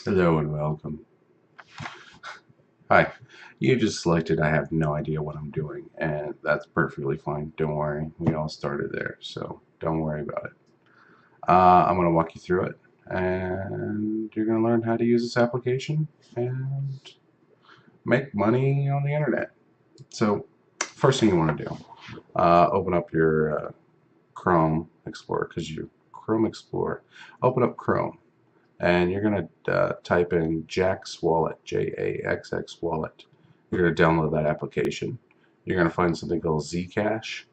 Hello and welcome. Hi. You just selected I have no idea what I'm doing, and that's perfectly fine. Don't worry. We all started there, so don't worry about it. I'm going to walk you through it, and you're going to learn how to use this application and make money on the internet. So, first thing you want to do, open up your Chrome Explorer, because you Chrome Explorer. Open up Chrome, and you're going to type in Jaxx Wallet, Jaxx Wallet. You're going to download that application. You're going to find something called Zcash.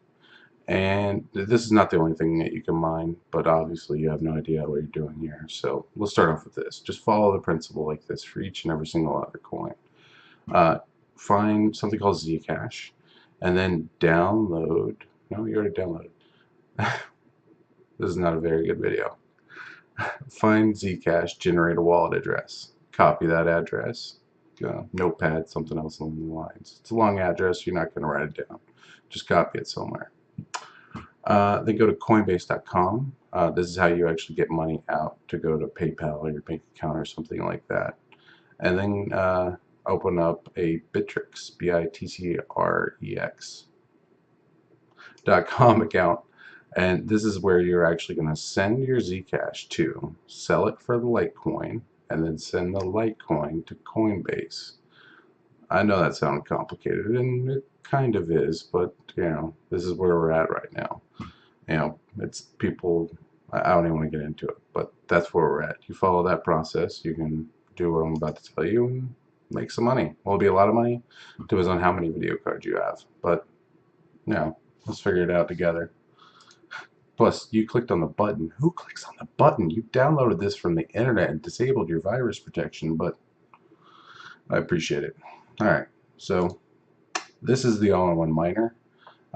And this is not the only thing that you can mine, but obviously you have no idea what you're doing here. So we'll start off with this. Just follow the principle like this for each and every single other coin. Uh, find something called Zcash, and then download. No, you already downloaded. This is not a very good video. Find Zcash, generate a wallet address. Copy that address. Notepad, something else along the lines. It's a long address, you're not going to write it down. Just copy it somewhere. Then go to Coinbase.com. This is how you actually get money out to go to PayPal or your bank account or something like that. And then open up a Bittrex, Bittrex.com account. And this is where you're actually going to send your Zcash to, sell it for the Litecoin, and then send the Litecoin to Coinbase. I know that sounded complicated, and it kind of is, but this is where we're at right now. It's people. I don't even want to get into it, but that's where we're at. You follow that process, you can do what I'm about to tell you and make some money. Will it be a lot of money? Depends on how many video cards you have, but let's figure it out together. Plus, you clicked on the button. Who clicks on the button? You downloaded this from the internet and disabled your virus protection, but I appreciate it. All right, so this is the all-in-one miner.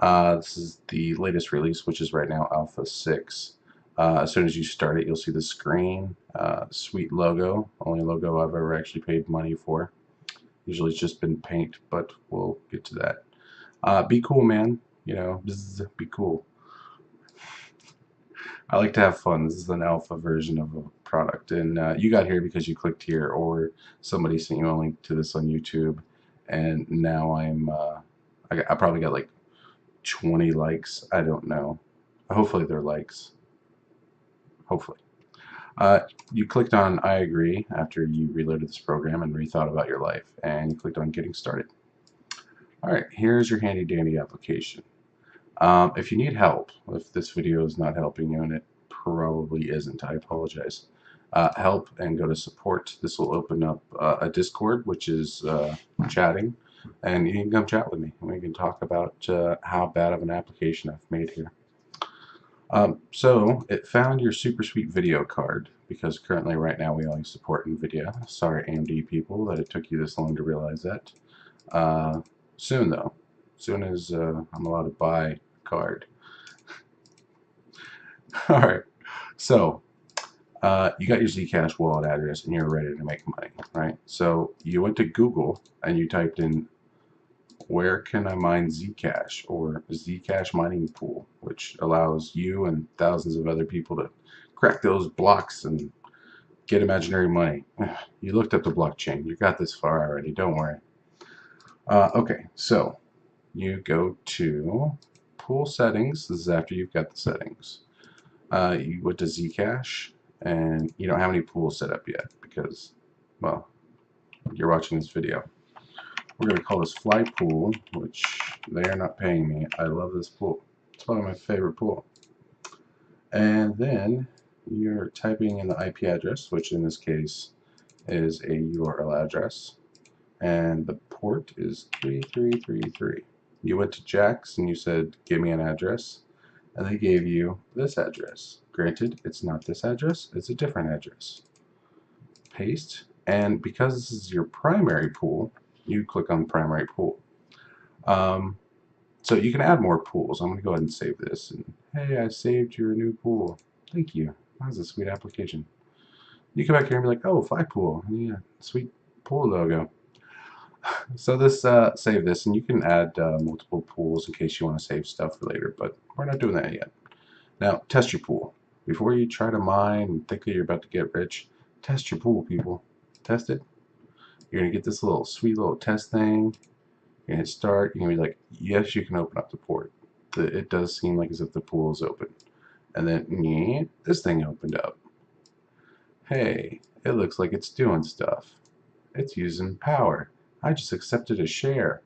This is the latest release, which is right now Alpha 6. As soon as you start it, you'll see the screen. Sweet logo. Only logo I've ever actually paid money for. Usually it's just been paint, but we'll get to that. Be cool, man. Be cool. I like to have fun. This is an alpha version of a product, and you got here because you clicked here, or somebody sent you a link to this on YouTube, and now I probably got like 20 likes. I don't know. Hopefully they're likes. Hopefully. You clicked on I agree after you reloaded this program and rethought about your life, and you clicked on getting started. All right, here's your handy dandy application. If you need help, if this video is not helping you, and it probably isn't, I apologize. Help and go to support. This will open up a Discord, which is chatting, and you can come chat with me, and we can talk about how bad of an application I've made here. So it found your super sweet video card, because currently right now we only support NVIDIA. Sorry AMD people that it took you this long to realize that. Soon though, soon as I'm allowed to buy a card. Alright, so you got your Zcash wallet address and you're ready to make money, right? So you went to Google and you typed in, where can I mine Zcash, or Zcash mining pool, which allows you and thousands of other people to crack those blocks and get imaginary money. You looked up the blockchain. You got this far already. Don't worry. Okay, so you go to pool settings. This is after you've got the settings. You went to Zcash, and you don't have any pools set up yet because, well, you're watching this video. We're going to call this Fly Pool, which they are not paying me. I love this pool. It's one of my favorite pool. And then you're typing in the IP address, which in this case is a URL address. And the port is 3333. You went to Jaxx and you said, give me an address. And they gave you this address. Granted, it's not this address, it's a different address. Paste. And because this is your primary pool, you click on primary pool. So you can add more pools. I'm going to go ahead and save this. And hey, I saved your new pool. Thank you. That's a sweet application. You come back here and be like, oh, Fly Pool. Yeah, sweet pool logo. So this save this, and you can add multiple pools in case you want to save stuff for later, but we're not doing that yet. Now, test your pool. Before you try to mine and think that you're about to get rich, test your pool, people. test it. You're going to get this little sweet little test thing. You're going to hit start. You're going to be like, yes, you can open up the port. It does seem like as if the pool is open. And then this thing opened up. Hey, it looks like it's doing stuff. It's using power. I just accepted a share.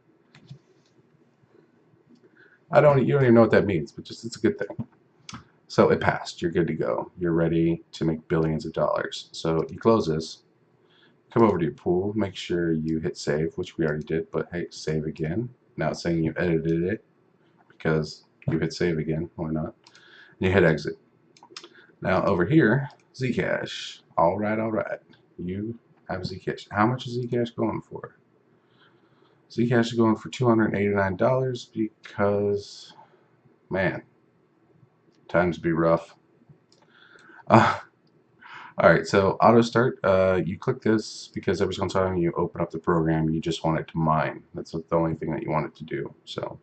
You don't even know what that means, but just it's a good thing. So it passed. You're good to go. You're ready to make billions of dollars. So you close this, come over to your pool, make sure you hit save, which we already did, but hey, save again. Now it's saying you edited it because you hit save again. Why not? And you hit exit. Now over here, Zcash. All right, all right. You have Zcash. How much is Zcash going for? Zcash is going for $289 because, man, times be rough. Alright, so auto start, you click this because every single time you open up the program, you just want it to mine. That's the only thing that you want it to do. So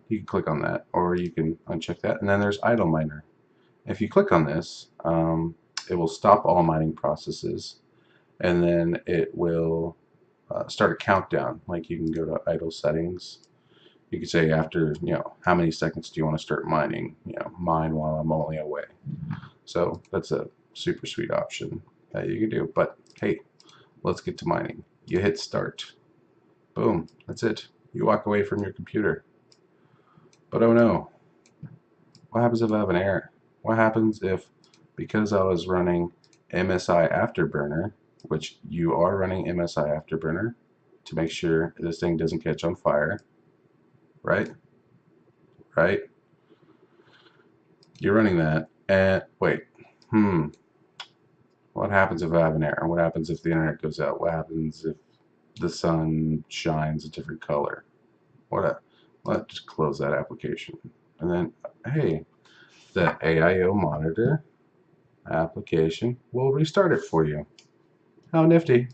you can click on that, or you can uncheck that. And then there's AIOMiner. If you click on this, it will stop all mining processes, and then it will start a countdown. Like you can go to idle settings. You can say after, how many seconds do you want to start mining? Mine while I'm only away. So that's a super sweet option that you can do. But hey, let's get to mining. You hit start. Boom. That's it. You walk away from your computer. But oh no. What happens if I have an error? What happens if, because I was running MSI Afterburner, which you are running MSI Afterburner to make sure this thing doesn't catch on fire, right? Right? You're running that, and wait, what happens if I have an error? What happens if the internet goes out? What happens if the sun shines a different color? Let's just close that application. And then, hey, the AIOMiner application will restart it for you. How nifty.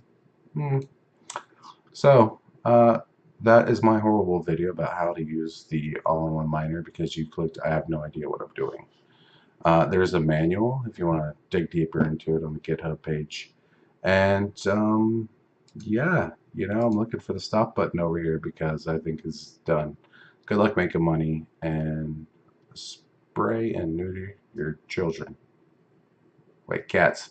So, that is my horrible video about how to use the all-in-one miner because you clicked, I have no idea what I'm doing. There's a manual if you want to dig deeper into it on the GitHub page. And yeah, I'm looking for the stop button over here because I think it's done. Good luck making money, and spray and neuter your children. Wait, cats.